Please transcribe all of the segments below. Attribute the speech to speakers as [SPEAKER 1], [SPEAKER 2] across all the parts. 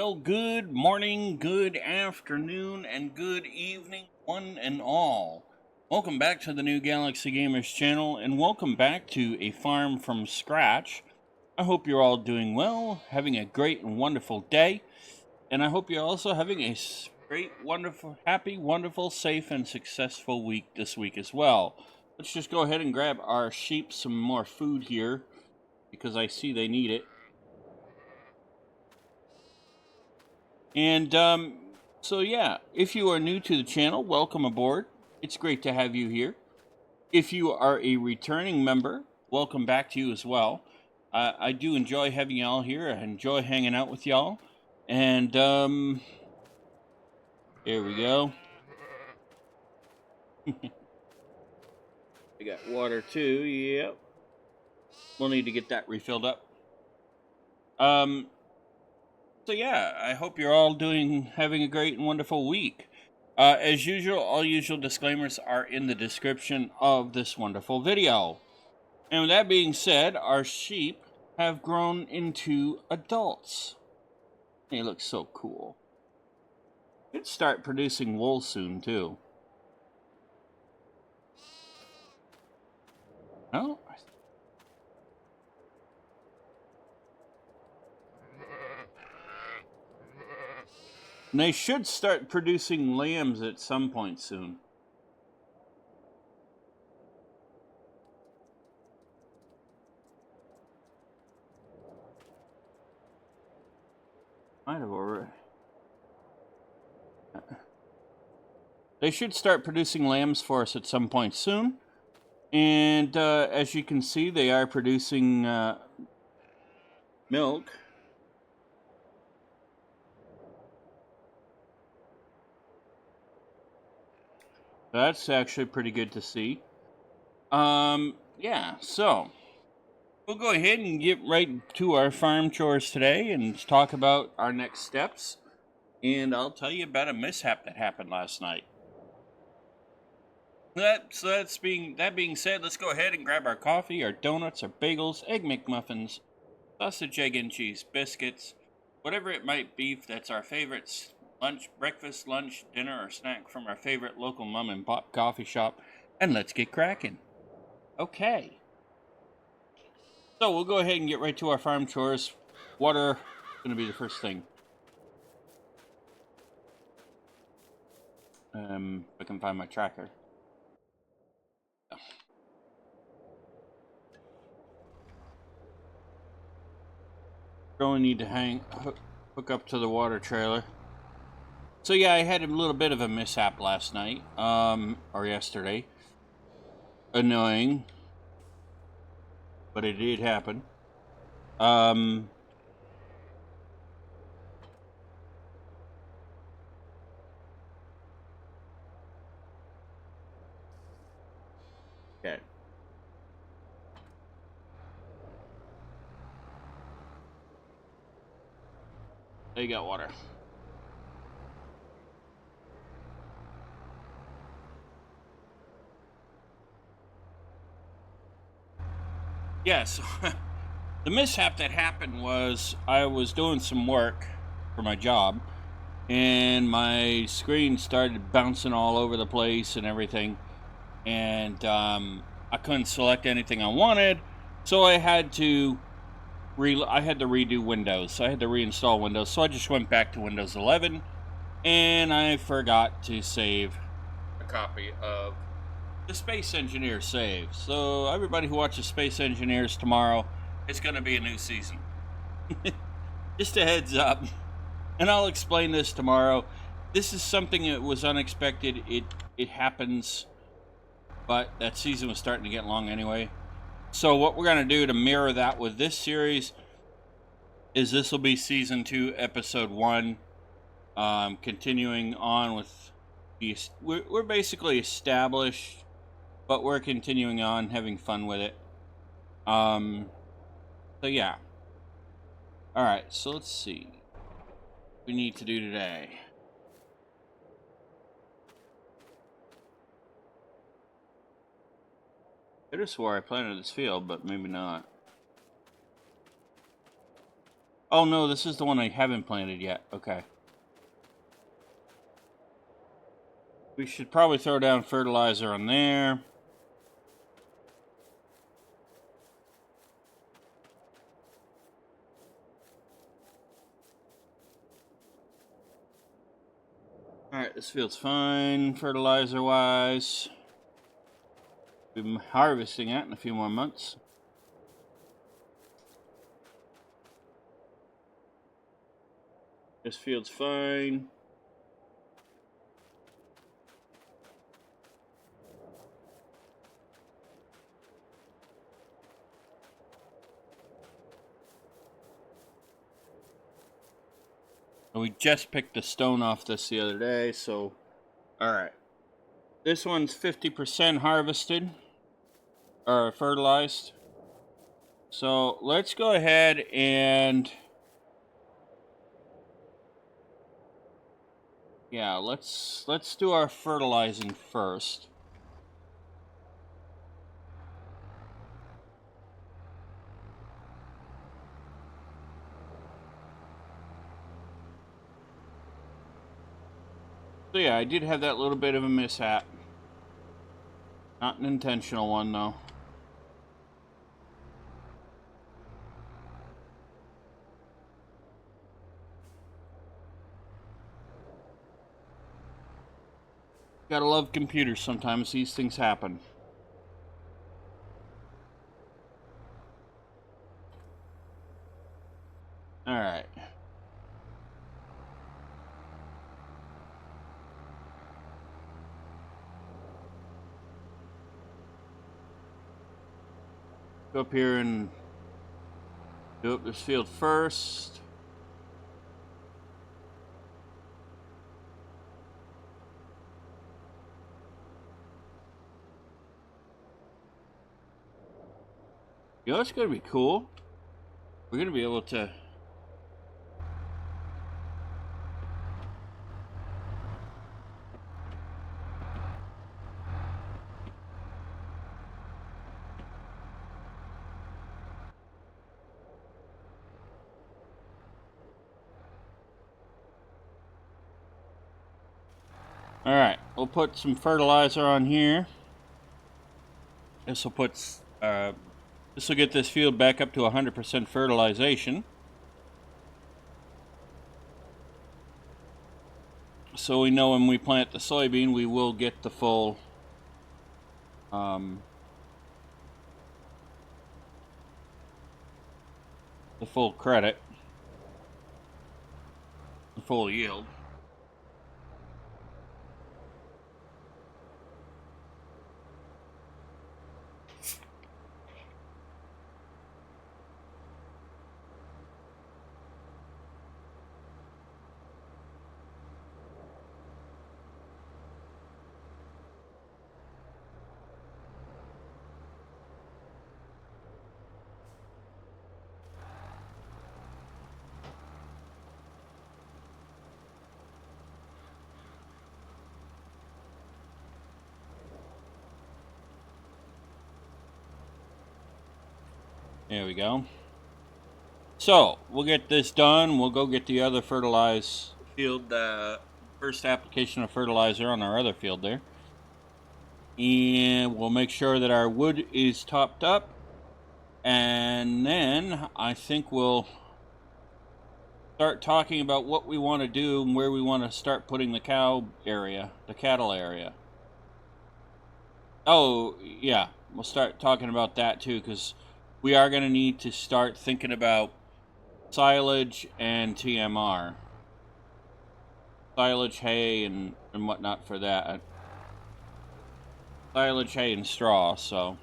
[SPEAKER 1] Well, good morning, good afternoon, and good evening, one and all. Welcome back to the New Galaxy Gamers channel, and welcome back to A Farm from Scratch. I hope you're all doing well, having a great and wonderful day, and I hope you're also having a great, wonderful, happy, wonderful, safe, and successful week this week as well. Let's just go ahead and grab our sheep some more food here, because I see they need it. And so yeah, if you are new to the channel, welcome aboard. It's great to have you here. If you are a returning member, welcome back to you as well. I do enjoy having y'all here. I enjoy hanging out with y'all. And here we go. I got water too. Yep. We'll need to get that refilled up. So yeah, I hope you're all having a great and wonderful week. As usual, all usual disclaimers are in the description of this wonderful video. And with that being said, our sheep have grown into adults. They look so cool. Should start producing wool soon too. Oh. And they should start producing lambs at some point soon. Might have already. They should start producing lambs for us at some point soon. And as you can see, they are producing milk. That's actually pretty good to see. Yeah, so we'll go ahead and get right to our farm chores today and talk about our next steps. And I'll tell you about a mishap that happened last night. That being said, let's go ahead and grab our coffee, our donuts, our bagels, egg McMuffins, sausage, egg, and cheese biscuits, whatever it might be that's our favorites. Breakfast, lunch, dinner, or snack from our favorite local mom and pop coffee shop, and let's get cracking. Okay. So we'll go ahead and get right to our farm chores. Water is going to be the first thing. If I can find my tracker. Only need to hook up to the water trailer. So yeah, I had a little bit of a mishap last night, or yesterday. Annoying, but it did happen. Okay. They got water. Yes. The mishap that happened was I was doing some work for my job, and my screen started bouncing all over the place and everything, and I couldn't select anything I wanted, so I had to redo Windows. So I had to reinstall Windows, so I just went back to Windows 11, and I forgot to save a copy of the Space Engineers save. So everybody who watches Space Engineers tomorrow, it's going to be a new season. Just a heads up. And I'll explain this tomorrow. This is something that was unexpected. It happens, but that season was starting to get long anyway. So what we're going to do to mirror that with this series is this will be Season 2, Episode 1. Continuing on with these. We're basically established, but we're continuing on, having fun with it. So yeah. Alright, so let's see what we need to do today. I just swore I planted this field, but maybe not. Oh no, this is the one I haven't planted yet. Okay. We should probably throw down fertilizer on there. Alright, this field's fine, fertilizer-wise. We've been harvesting it in a few more months. This field's fine. We just picked the stone off this the other day, so alright. This one's 50% harvested, or fertilized. So let's go ahead and yeah, let's do our fertilizing first. So yeah, I did have that little bit of a mishap. Not an intentional one, though. Gotta love computers sometimes, these things happen. Alright. Go up here and do up this field first. You know, it's gonna be cool. We're gonna be able to Alright, we'll put some fertilizer on here. This will put this will get this field back up to 100% fertilization. So we know when we plant the soybean, we will get the full credit, the full yield. There we go. So, we'll get this done. We'll go get the other fertilized field, first application of fertilizer on our other field there. And we'll make sure that our wood is topped up. And then I think we'll start talking about what we want to do and where we want to start putting the cattle area. Oh, yeah. We'll start talking about that too, because we are going to need to start thinking about silage and TMR. Silage, hay, and whatnot for that. Silage, hay, and straw, so.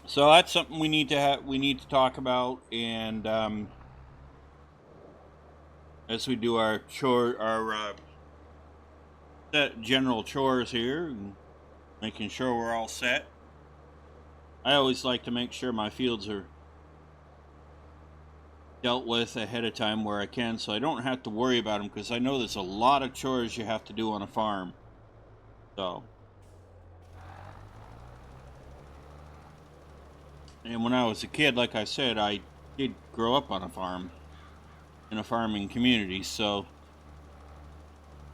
[SPEAKER 1] So that's something we need to talk about, and as we do our general chores here, and making sure we're all set. I always like to make sure my fields are dealt with ahead of time where I can, so I don't have to worry about them, because I know there's a lot of chores you have to do on a farm. So, and when I was a kid, like I said, I did grow up on a farm, in a farming community, so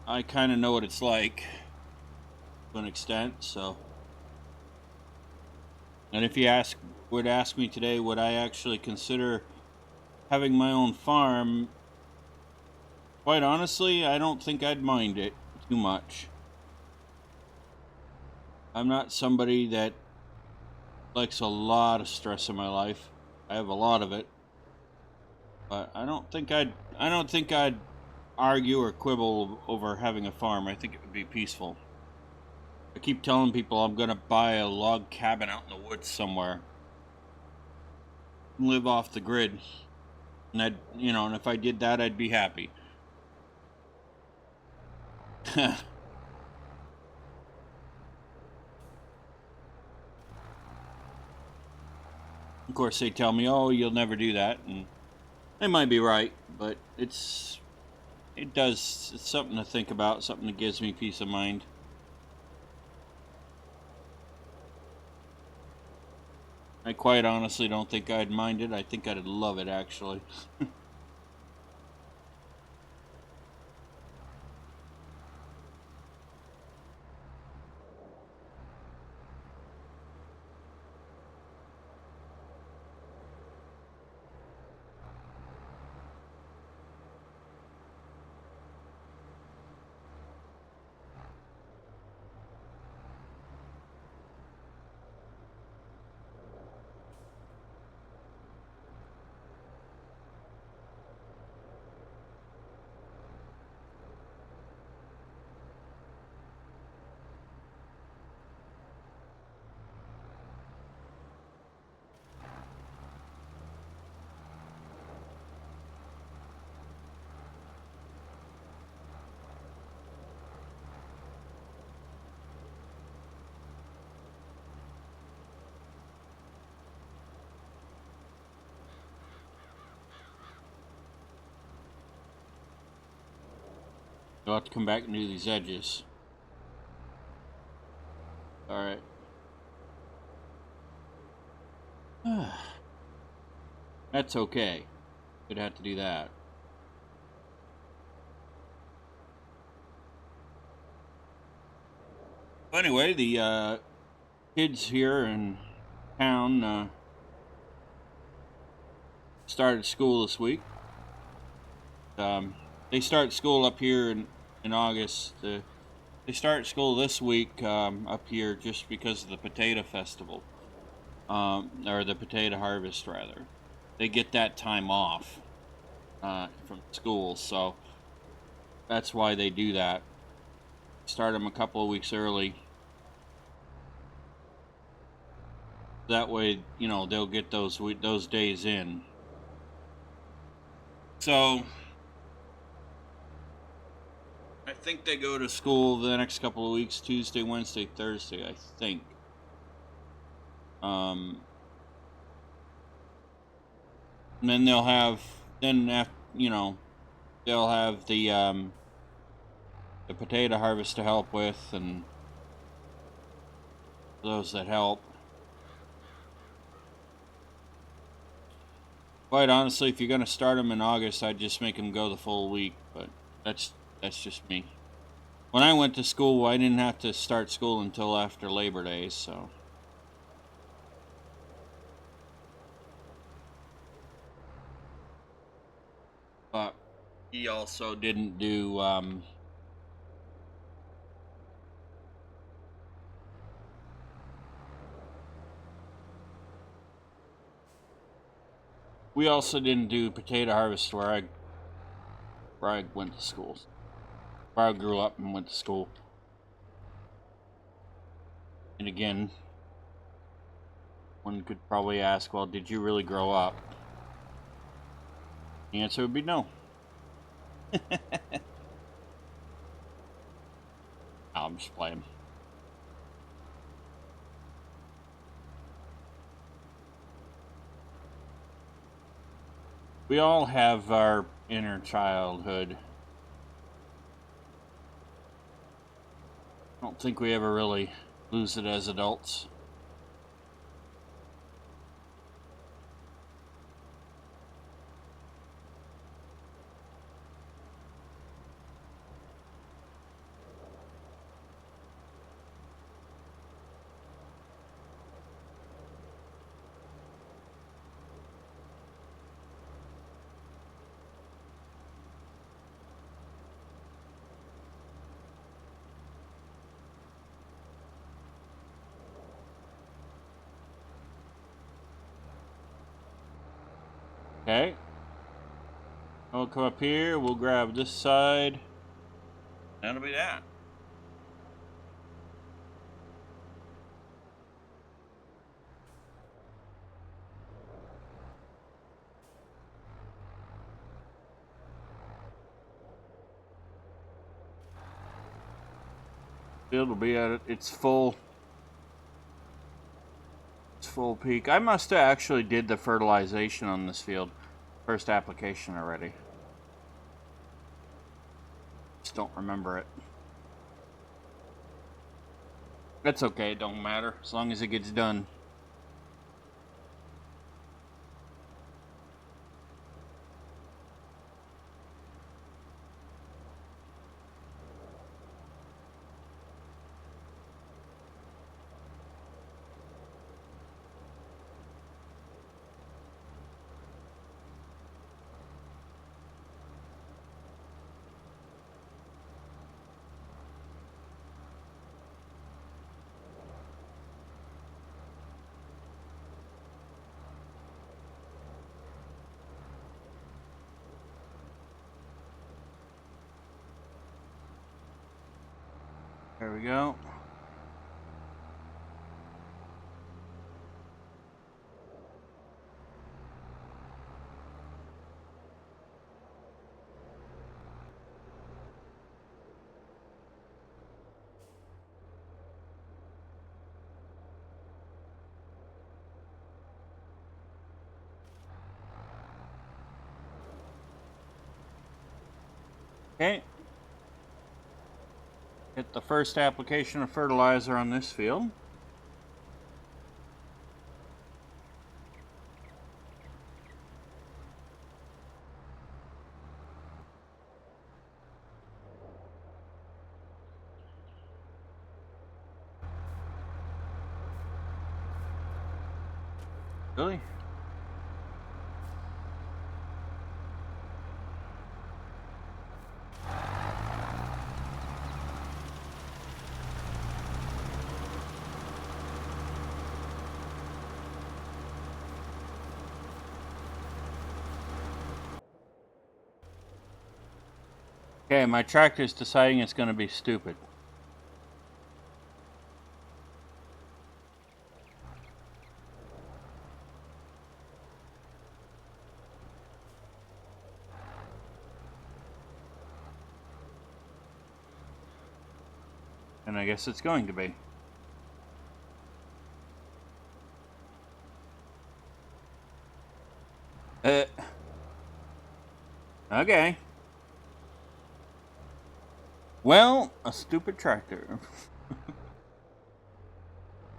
[SPEAKER 1] I kind of know what it's like to an extent. So, and if you would ask me today, would I actually consider having my own farm? Quite honestly, I don't think I'd mind it too much. I'm not somebody that likes a lot of stress in my life. I have a lot of it, but I don't think I'd argue or quibble over having a farm. I think it would be peaceful. I keep telling people I'm gonna buy a log cabin out in the woods somewhere, live off the grid, and and if I did that, I'd be happy. Of course, they tell me, "Oh, you'll never do that," and they might be right, but it's something to think about, something that gives me peace of mind. I quite honestly don't think I'd mind it. I think I'd love it, actually. You'll have to come back and do these edges. Alright. That's okay. Could have to do that. Anyway, the kids here in town started school this week. They start school up here in August. They start school this week up here just because of the potato festival, or the potato harvest, rather. They get that time off from school, so that's why they do that. Start them a couple of weeks early. That way, they'll get those days in. So I think they go to school the next couple of weeks, Tuesday, Wednesday, Thursday, I think. And then they'll have they'll have the potato harvest to help with, and those that help. Quite honestly, if you're going to start them in August, I'd just make them go the full week, but that's just me. When I went to school, I didn't have to start school until after Labor Day, so. But he also didn't do, we also didn't do potato harvest where I went to school. Where I grew up and went to school. And again, one could probably ask, well, did you really grow up? The answer would be no. I'm just playing. We all have our inner childhood. I don't think we ever really lose it as adults. Okay. We'll come up here, we'll grab this side. That'll be that. Field will be at its full peak. I must have actually did the fertilization on this field. First application already. Just don't remember it. That's okay, it don't matter, as long as it gets done. There we go. Okay. Hit the first application of fertilizer on this field. Really? Okay, my tractor's deciding it's going to be stupid. And I guess it's going to be. Okay. Well, a stupid tractor.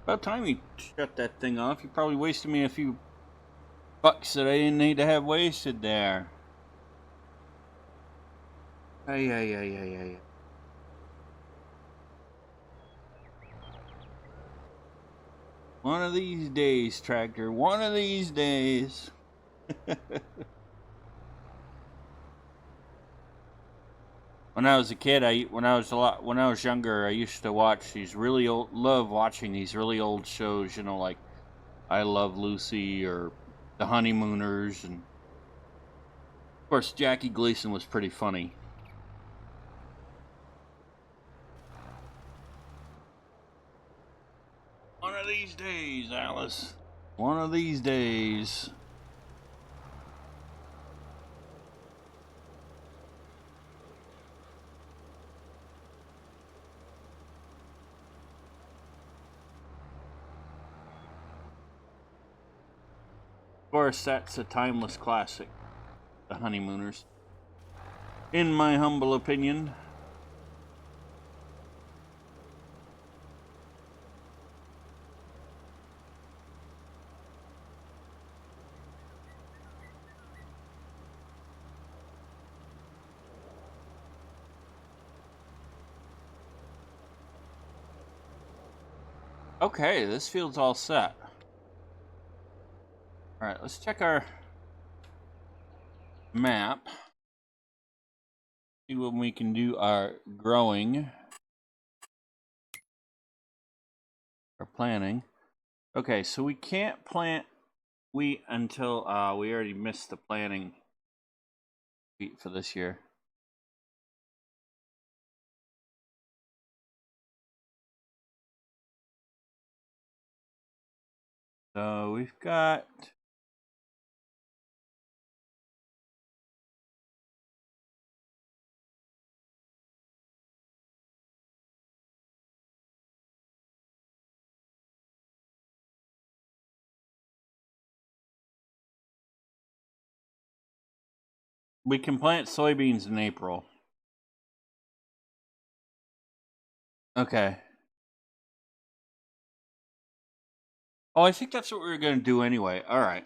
[SPEAKER 1] About time you shut that thing off. You probably wasted me a few bucks that I didn't need to have wasted there. Ay. One of these days, tractor. One of these days. When I was a kid, when I was younger, I used to watch these really old, love watching these really old shows, you know, like I Love Lucy or The Honeymooners, and of course Jackie Gleason was pretty funny. One of these days, Alice. One of these days. Of course, that's a timeless classic. the honeymooners, in my humble opinion. Okay, this field's all set. Alright, let's check our map. See when we can do our growing. Or planting. Okay, so we can't plant wheat until we already missed the planting wheat for this year. So we've got we can plant soybeans in April. Okay. Oh, I think that's what we were going to do anyway. All right.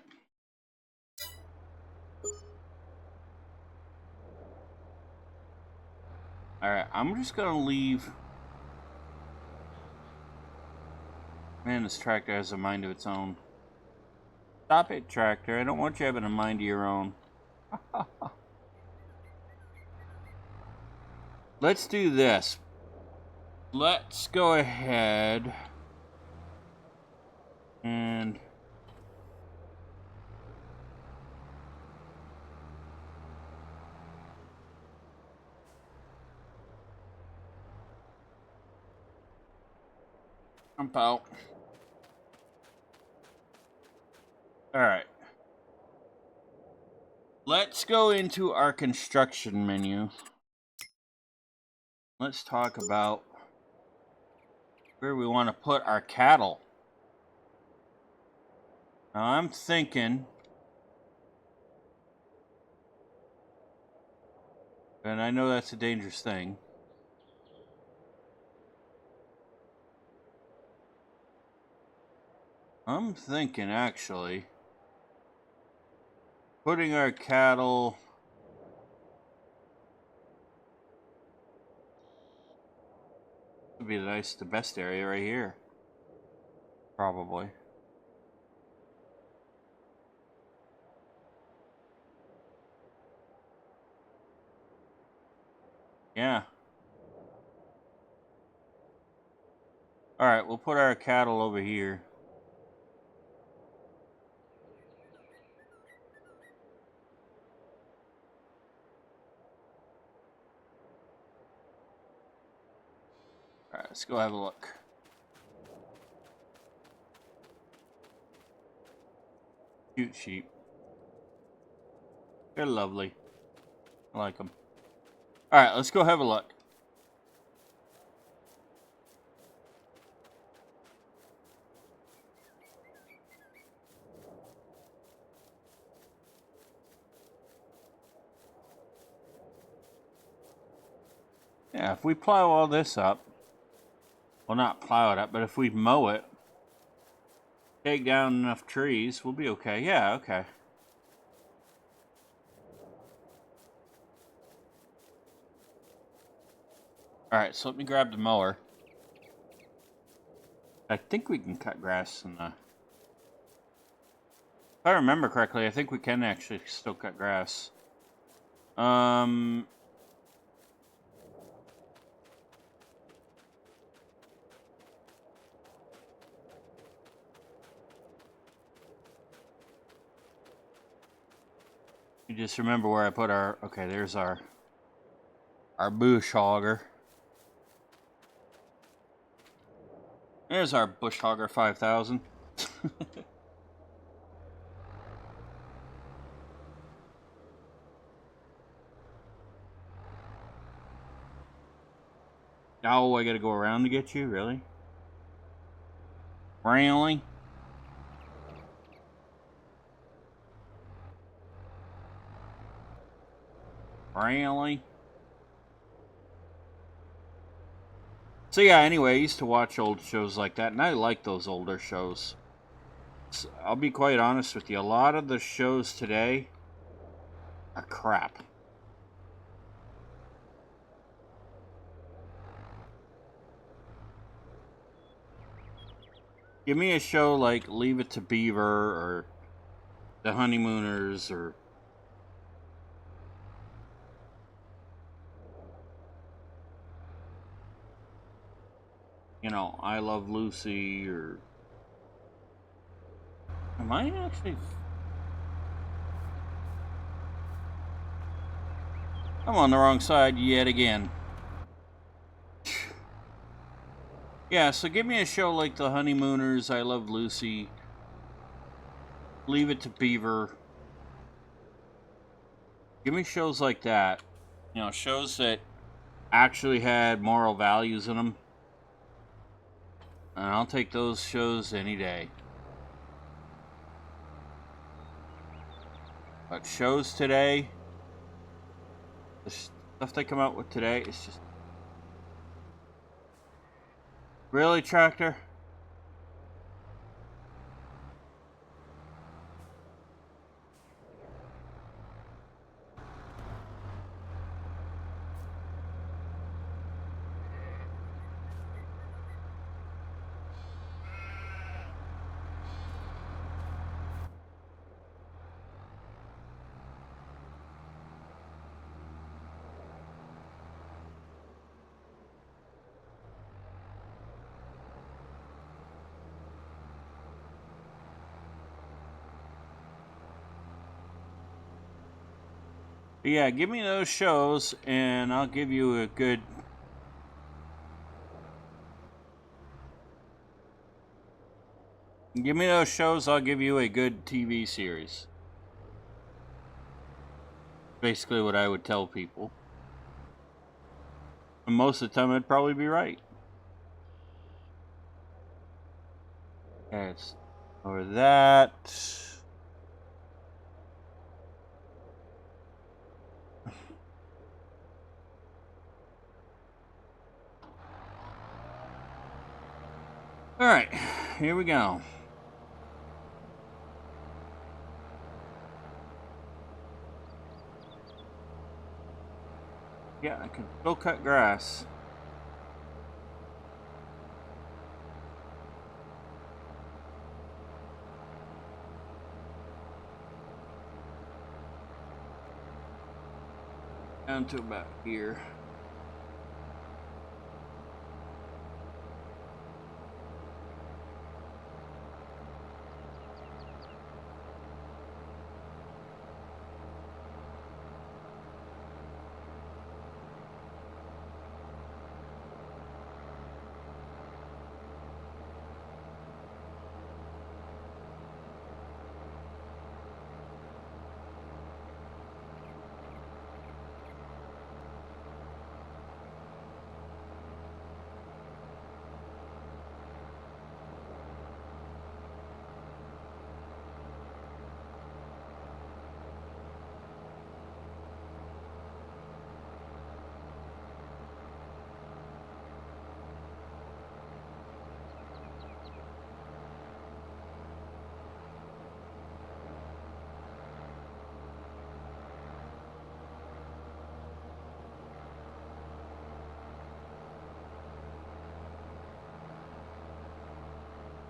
[SPEAKER 1] All right, I'm just going to leave. Man, this tractor has a mind of its own. Stop it, tractor. I don't want you having a mind of your own. Let's do this. Let's go ahead and jump out. All right. Let's go into our construction menu. Let's talk about where we want to put our cattle. Now I'm thinking, and I know that's a dangerous thing, I'm thinking actually putting our cattle would be the best area right here. Probably. Yeah. Alright, we'll put our cattle over here. Alright, let's go have a look. Cute sheep. They're lovely. I like them. Alright, let's go have a look. Yeah, if we plow all this up, well, not plow it up, but if we mow it, take down enough trees, we'll be okay. Yeah, okay. Alright, so let me grab the mower. I think we can cut grass in the... If I remember correctly, I think we can actually still cut grass. You just remember where I put our... Okay, there's our bush hogger. There's our bush hogger 5000. Oh, I gotta go around to get you? Really? Really? apparently. So yeah, anyway, I used to watch old shows like that, and I like those older shows. So I'll be quite honest with you, a lot of the shows today are crap. Give me a show like Leave It to Beaver or The Honeymooners or I Love Lucy or am I actually I'm on the wrong side yet again. Yeah, so give me a show like The Honeymooners, I Love Lucy, Leave It to Beaver. Give me shows like that. Shows that actually had moral values in them. And I'll take those shows any day. But shows today, the stuff they come out with today, it's just... Really, Tractor? But yeah, give me those shows and I'll give you a good... Give me those shows, I'll give you a good TV series. Basically what I would tell people. And most of the time I'd probably be right. Okay, it's over that. Alright, here we go. Yeah, I can still cut grass. Down to about here.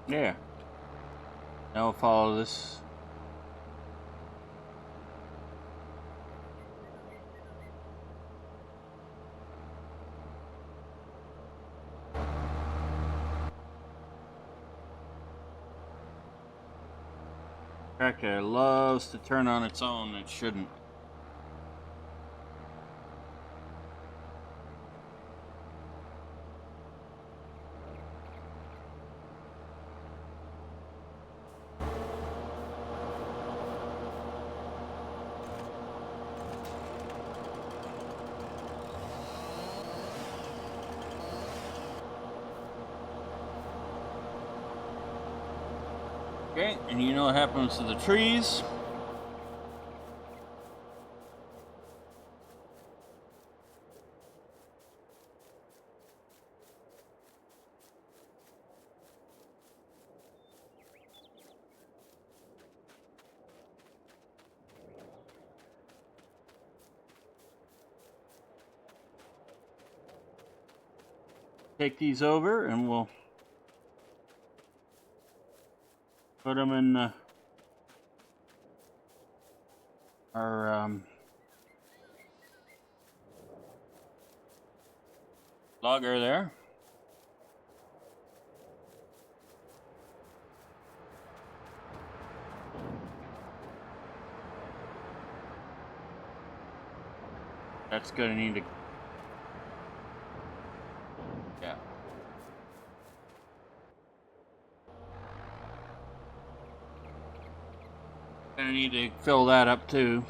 [SPEAKER 1] Yeah. Now we'll follow this. Tractor loves to turn on its own. It shouldn't. Okay, and you know what happens to the trees? take these over and we'll put them in our logger there. That's gonna need to, yeah. Gonna need to fill that up too.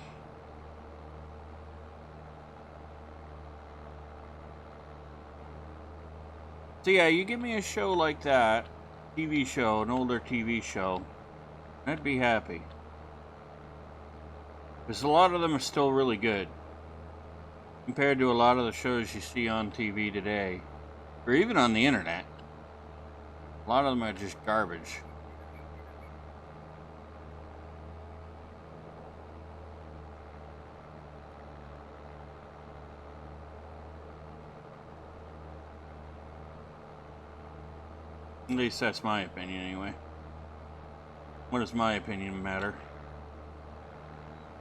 [SPEAKER 1] So yeah, you give me a show like that, TV show, an older TV show, I'd be happy. Because a lot of them are still really good. Compared to a lot of the shows you see on TV today. Or even on the internet. A lot of them are just garbage. At least that's my opinion anyway. What does my opinion matter?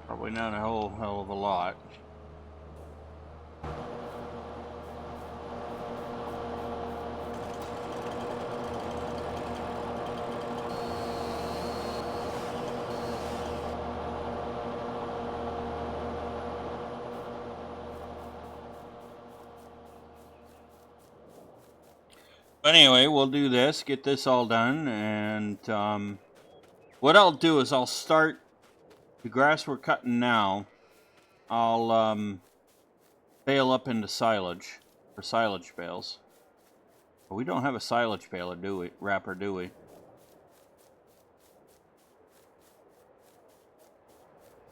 [SPEAKER 1] Probably not a whole hell of a lot. But anyway, we'll do this, get this all done, and what I'll do is I'll start the grass we're cutting now. I'll bale up into silage, for silage bales. But we don't have a silage baler, do we? Wrapper, do we?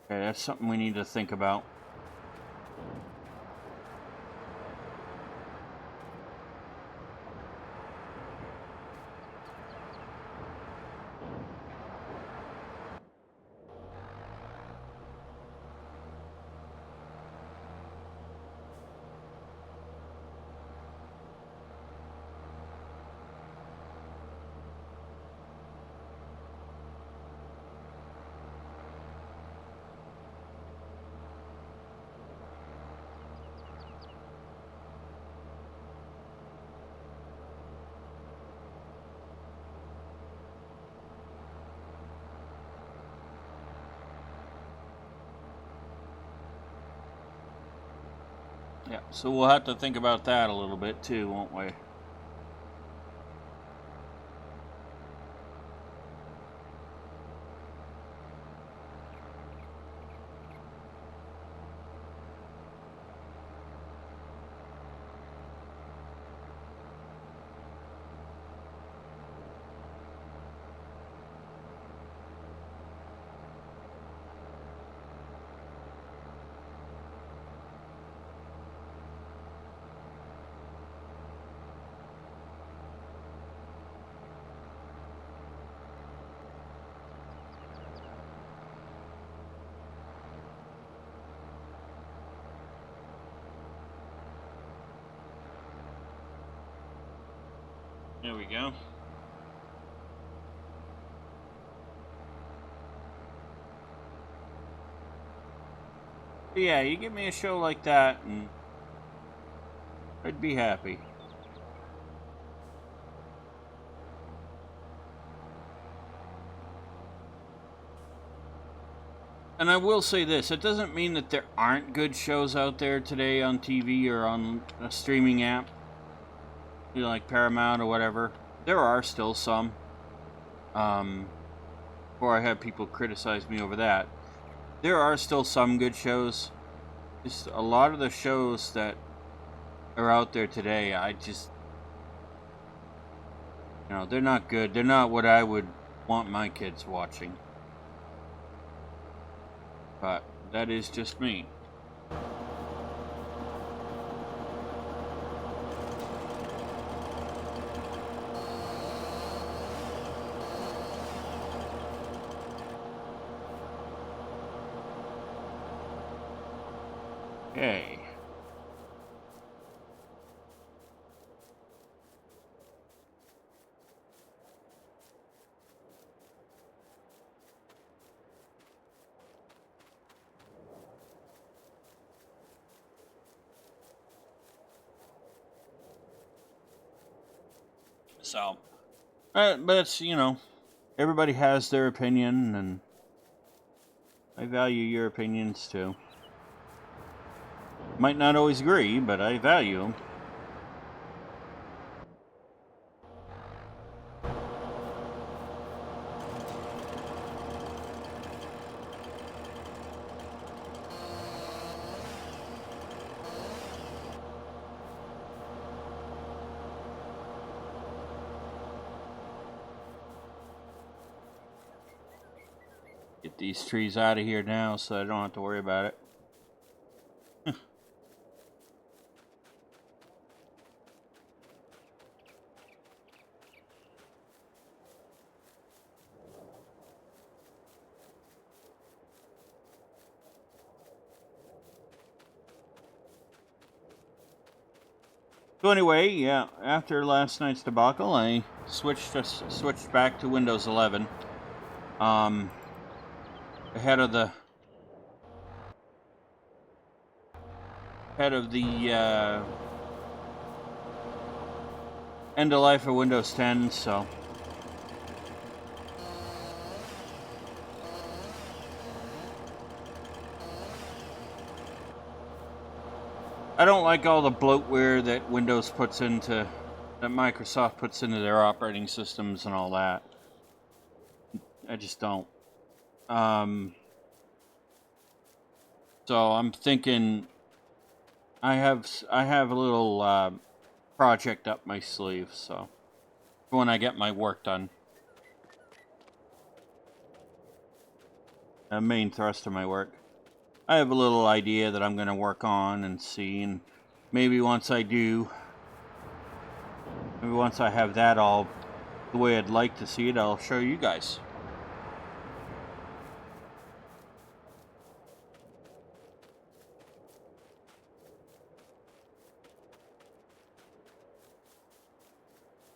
[SPEAKER 1] Okay, that's something we need to think about. Yeah, so we'll have to think about that a little bit too, won't we? There we go. But yeah, you give me a show like that and I'd be happy. And I will say this, it doesn't mean that there aren't good shows out there today on TV or on a streaming app. You know, like Paramount or whatever. There are still some. Before I have people criticize me over that. There are still some good shows. Just a lot of the shows that are out there today, I just... You know, they're not good. They're not what I would want my kids watching. But that is just me. Okay. So, but it's, you know, everybody has their opinion, and I value your opinions too. Might not always agree, but I value them. Get these trees out of here now so I don't have to worry about it. So anyway, yeah, after last night's debacle, I switched back to Windows 11. Ahead of the end of life of Windows 10, so I don't like all the bloatware that Microsoft puts into their operating systems and all that. I just don't. So I'm thinking I have a little project up my sleeve, so when I get my work done. The main thrust of my work. I have a little idea that I'm going to work on and see, and maybe once I have that all the way I'd like to see it, I'll show you guys.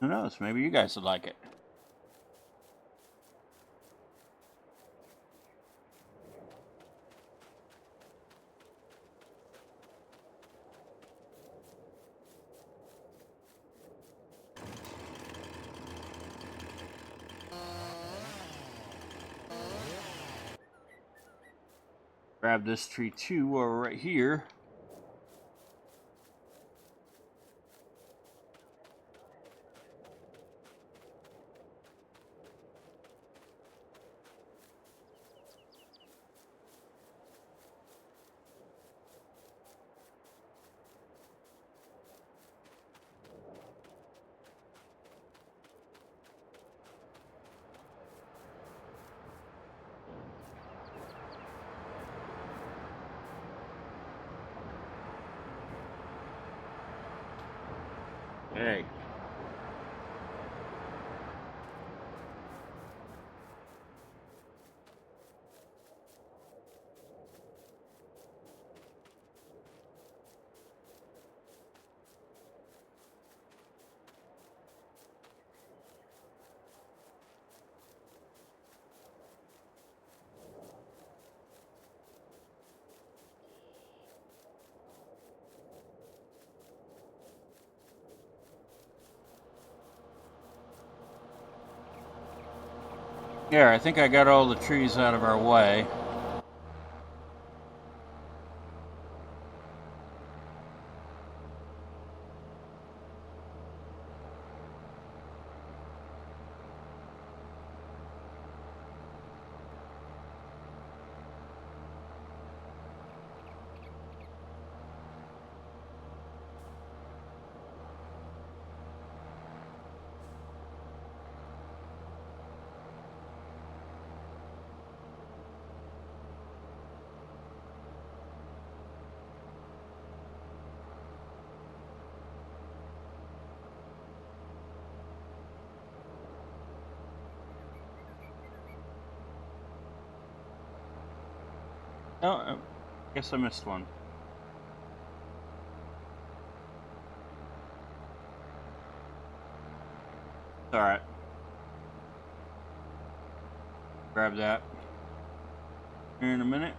[SPEAKER 1] Who knows? Maybe you guys would like it. Grab this tree too while we're right here. Hey. There, I think I got all the trees out of our way. Oh, I guess I missed one. It's alright. Grab that here in a minute.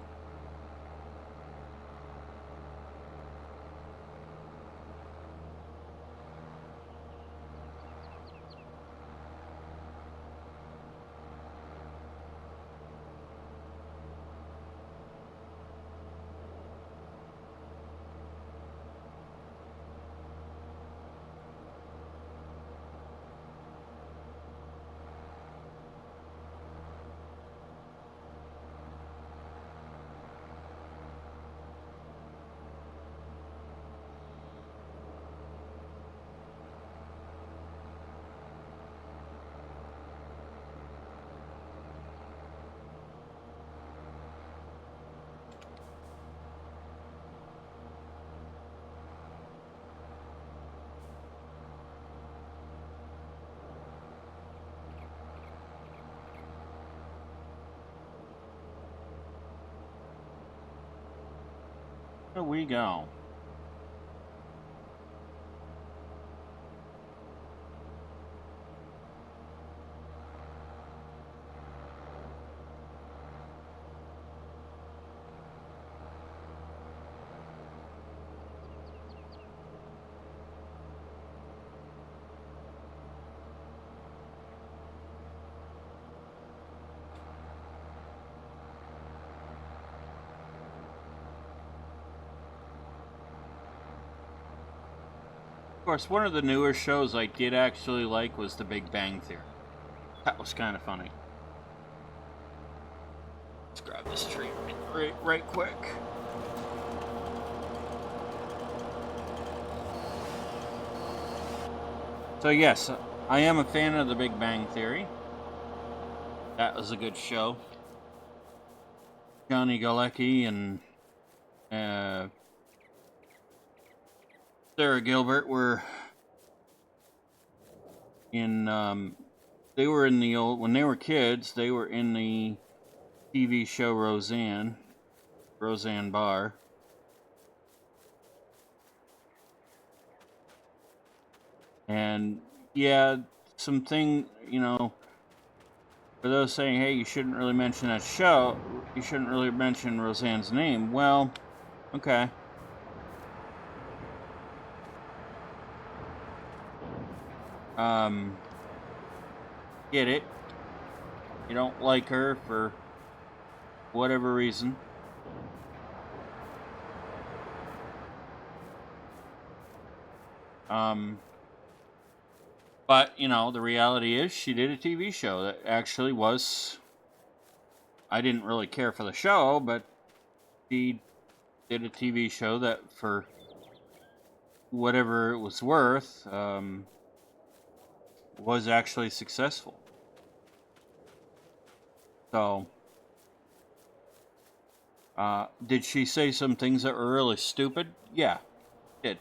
[SPEAKER 1] we go. Of course, one of the newer shows I did actually like was The Big Bang Theory. That was kind of funny. Let's grab this tree right quick. So yes, I am a fan of The Big Bang Theory. That was a good show. Johnny Galecki and Sarah Gilbert were in. They were in the old when they were kids. They were in the TV show Roseanne Barr. And yeah, something, for those saying, hey, you shouldn't really mention that show, you shouldn't really mention Roseanne's name. Well, okay. Get it. You don't like her for whatever reason. But, the reality is she did a TV show that actually was. I didn't really care for the show, but she did a TV show that, for whatever it was worth, was actually successful. So, did she say some things that were really stupid? Yeah, did.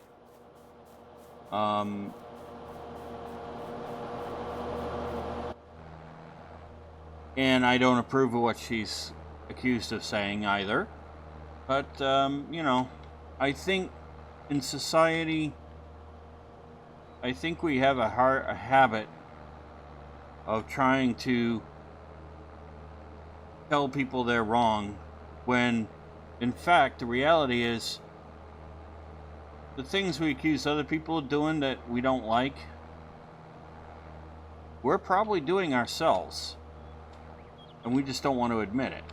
[SPEAKER 1] And I don't approve of what she's accused of saying either. But, I think in society, I think we have a habit of trying to tell people they're wrong when, in fact, the reality is the things we accuse other people of doing that we don't like, we're probably doing ourselves. And we just don't want to admit it.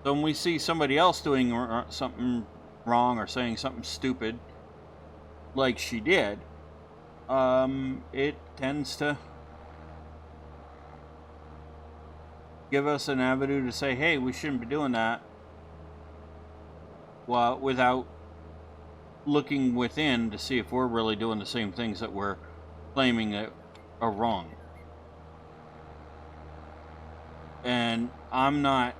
[SPEAKER 1] So when we see somebody else doing something wrong or saying something stupid, like she did, it tends to give us an avenue to say, hey, we shouldn't be doing that, well, without looking within to see if we're really doing the same things that we're claiming that are wrong. And I'm not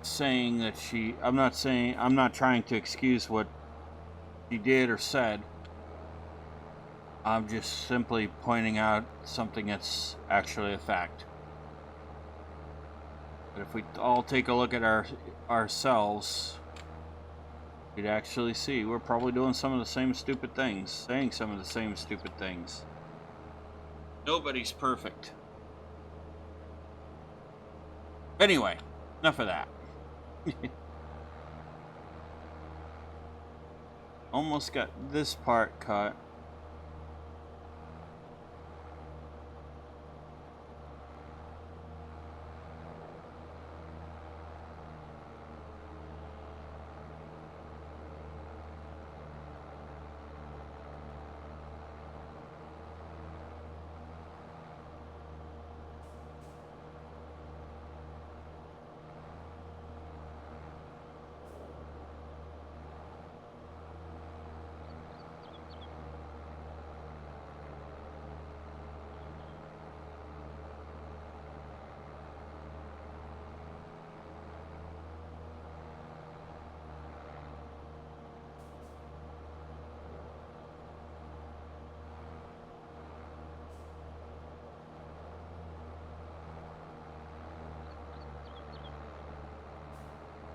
[SPEAKER 1] saying that I'm not trying to excuse what she did or said. I'm just simply pointing out something that's actually a fact. But if we all take a look at ourselves, you'd actually see we're probably doing some of the same stupid things, saying some of the same stupid things. Nobody's perfect. Anyway, enough of that. Almost got this part cut.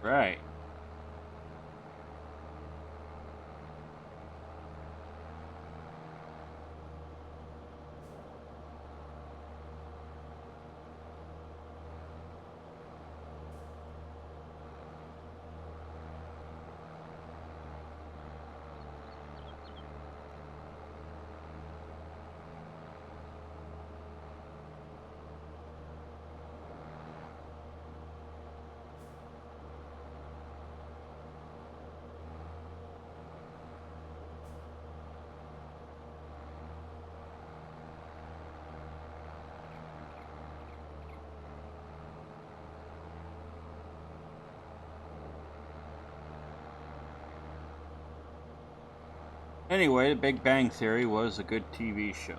[SPEAKER 1] Right. Anyway, The Big Bang Theory was a good TV show.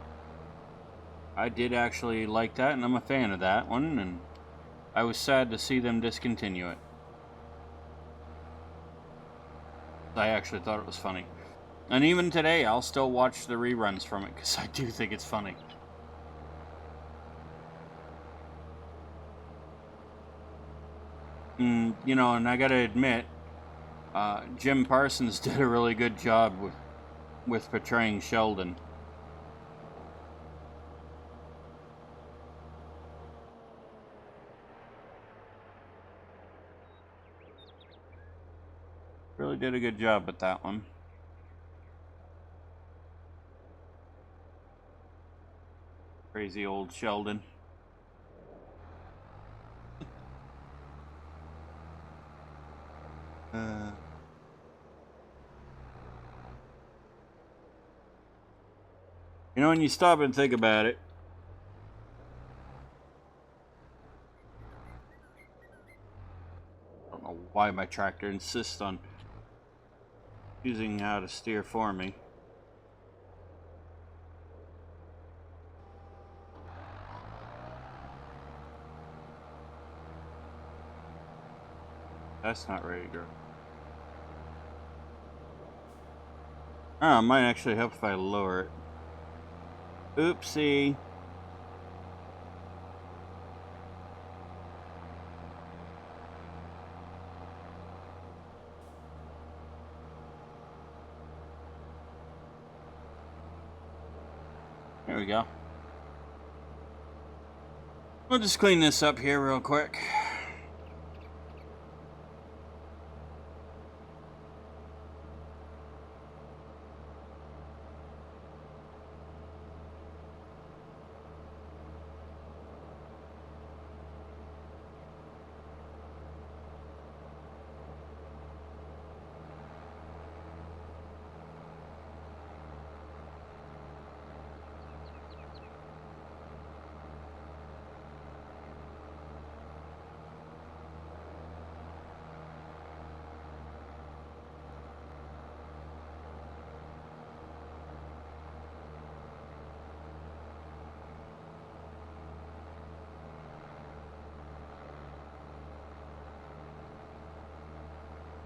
[SPEAKER 1] I did actually like that, and I'm a fan of that one, and I was sad to see them discontinue it. I actually thought it was funny. And even today, I'll still watch the reruns from it, because I do think it's funny. And, you know, and I gotta admit, Jim Parsons did a really good job with portraying Sheldon. Really did a good job with that one. Crazy old Sheldon. You know, when you stop and think about it, I don't know why my tractor insists on choosing how to steer for me. That's not ready to go. Oh, it might actually help if I lower it. Oopsie. There we go. We'll just clean this up here real quick.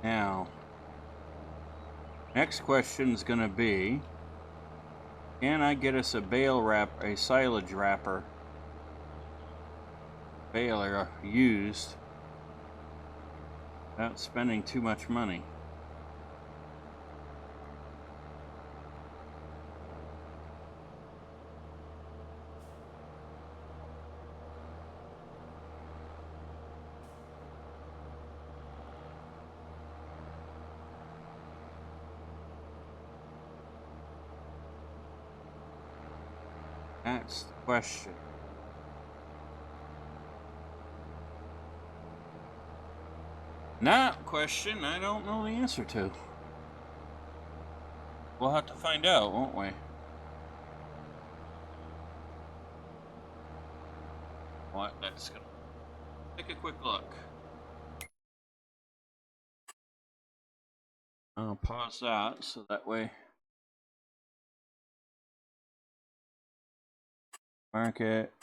[SPEAKER 1] Now, next question is going to be, can I get us a a silage wrapper, baler used without spending too much money? That's the question. That question I don't know the answer to. We'll have to find out, won't we? What? That's gonna take a quick look. I'll pause that so that way. Market.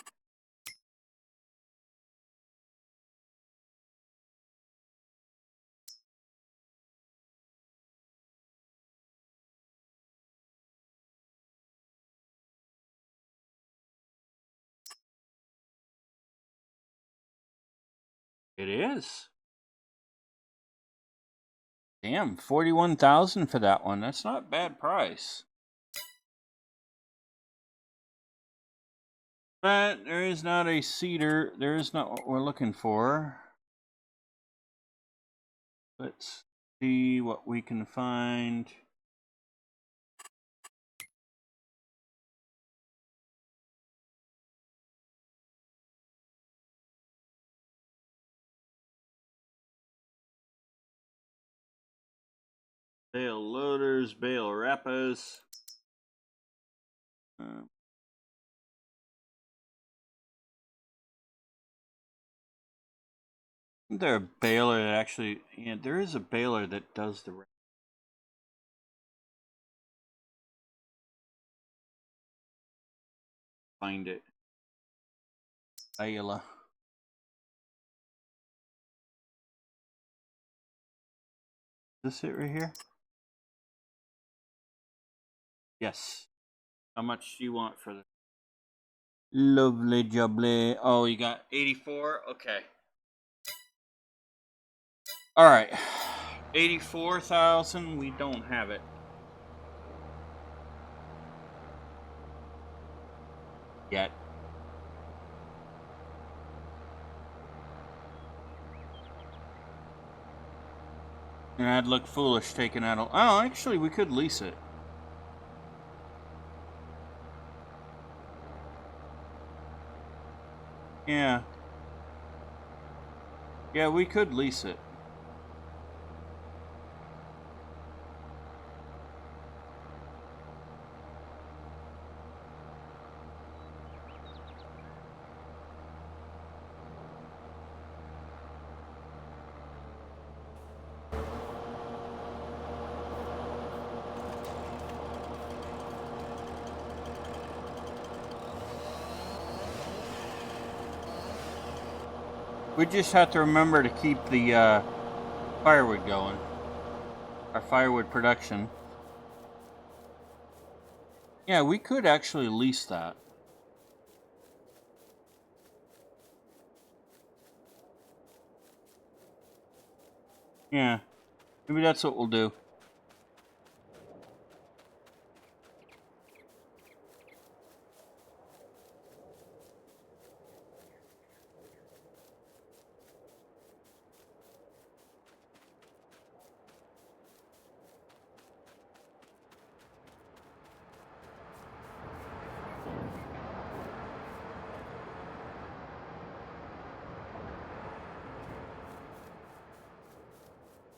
[SPEAKER 1] It is. Damn, 41,000 for that one. That's not a bad price. But there is not a cedar. There is not what we're looking for. Let's see what we can find. Bale loaders, bale wrappers. Isn't there a baler that actually, yeah, there is a baler that does the Find it. Ayla. Is this it right here? Yes. How much do you want for this? Lovely jubbly. Oh, you got 84? Okay. Alright. 84,000. We don't have it. Yet. And I'd look foolish taking out a... Oh, actually, we could lease it. Yeah. Yeah, we could lease it. We just have to remember to keep the firewood going. Our firewood production. Yeah, we could actually lease that. Yeah. Maybe that's what we'll do.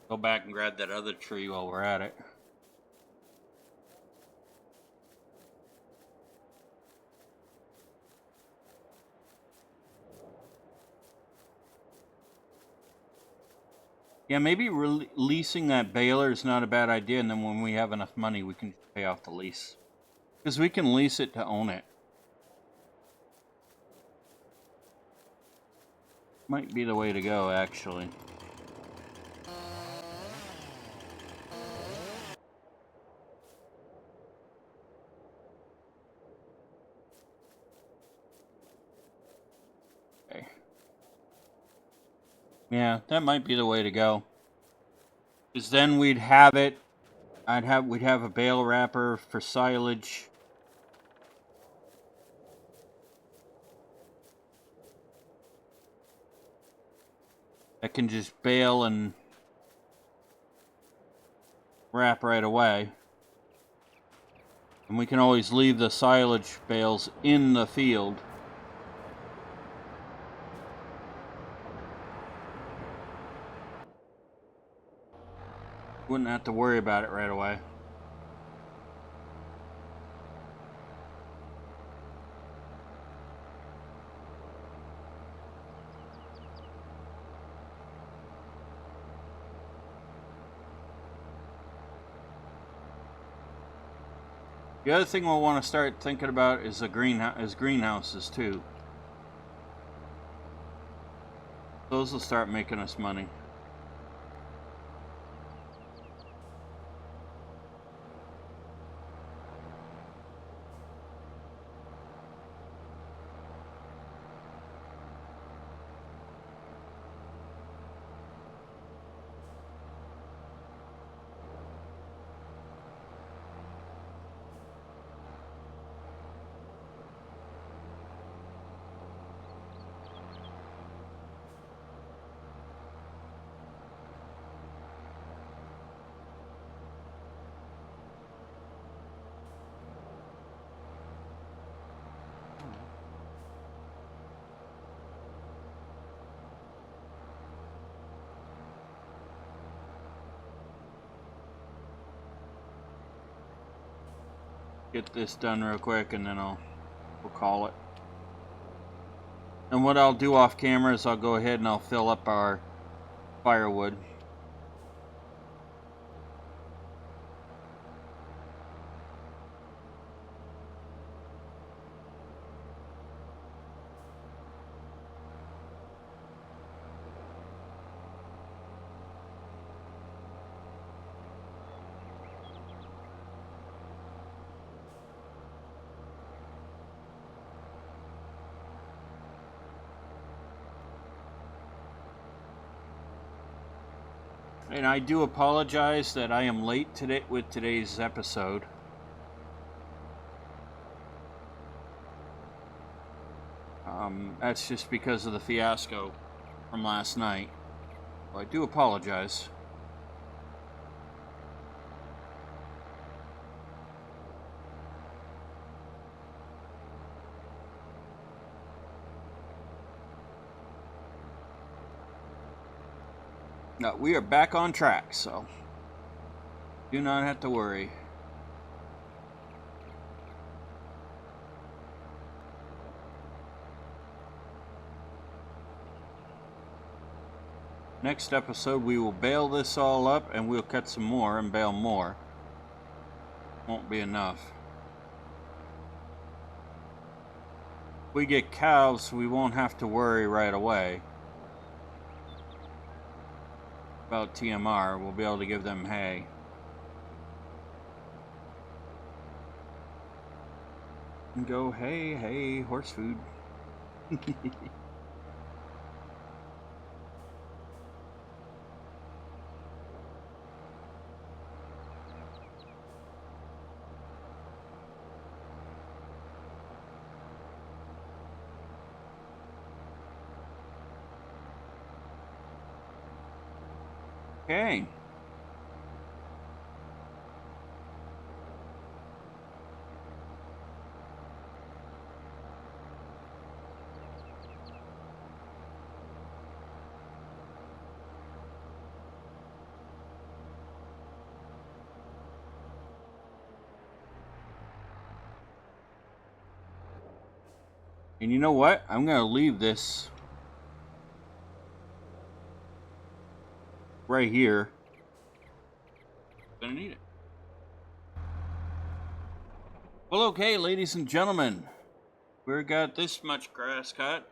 [SPEAKER 1] Go back and grab that other tree while we're at it. Yeah, maybe leasing that baler is not a bad idea, and then when we have enough money, we can pay off the lease. Because we can lease it to own it. Might be the way to go, actually. Okay. Yeah, that might be the way to go. Because then we'd have it. We'd have a bale wrapper for silage. That can just bale and wrap right away. And we can always leave the silage bales in the field. Wouldn't have to worry about it right away. The other thing we'll want to start thinking about is greenhouses too. Those will start making us money. Get this done real quick and then we'll call it. And what I'll do off camera is I'll go ahead and I'll fill up our firewood. And I do apologize that I am late today with today's episode. That's just because of the fiasco from last night. Well, I do apologize. No, we are back on track, so do not have to worry. Next episode, we will bale this all up and we'll cut some more and bale more. Won't be enough. If we get cows, we won't have to worry right away about TMR. We'll be able to give them hay. And go, hey, hey, horse food. Okay. And you know what? I'm going to leave this right here. Gonna need it. Well, okay, ladies and gentlemen, we've got this much grass cut.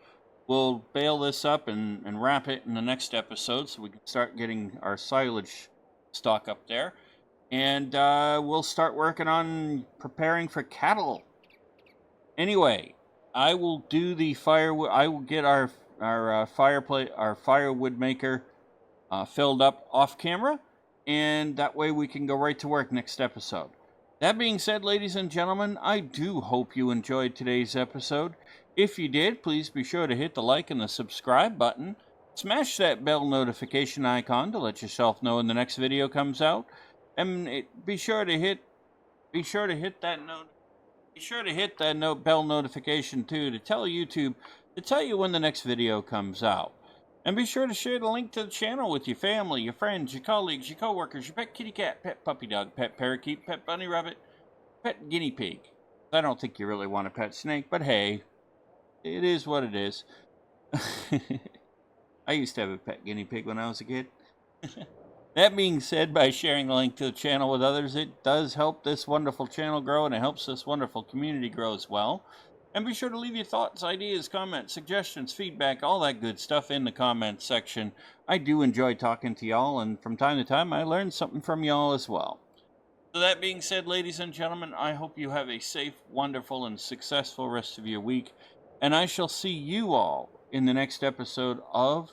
[SPEAKER 1] We'll bale this up and wrap it in the next episode so we can start getting our silage stock up there. And we'll start working on preparing for cattle. Anyway, I will do the firewood. I will get our firewood maker filled up off camera, and that way we can go right to work next episode. That being said, ladies and gentlemen, I do hope you enjoyed today's episode. If you did, please be sure to hit the like and the subscribe button. Smash that bell notification icon to let yourself know when the next video comes out, and be sure to hit that bell notification too to tell YouTube to tell you when the next video comes out. And be sure to share the link to the channel with your family, your friends, your colleagues, your coworkers, your pet kitty cat, pet puppy dog, pet parakeet, pet bunny rabbit, pet guinea pig. I don't think you really want a pet snake, but hey, it is what it is. I used to have a pet guinea pig when I was a kid. That being said, by sharing the link to the channel with others, it does help this wonderful channel grow, and it helps this wonderful community grow as well. And be sure to leave your thoughts, ideas, comments, suggestions, feedback, all that good stuff in the comments section. I do enjoy talking to y'all, and from time to time I learn something from y'all as well. So that being said, ladies and gentlemen, I hope you have a safe, wonderful, and successful rest of your week. And I shall see you all in the next episode of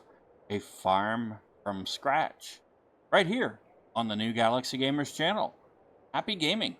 [SPEAKER 1] A Farm from Scratch, right here on the New Galaxy Gamers channel. Happy gaming!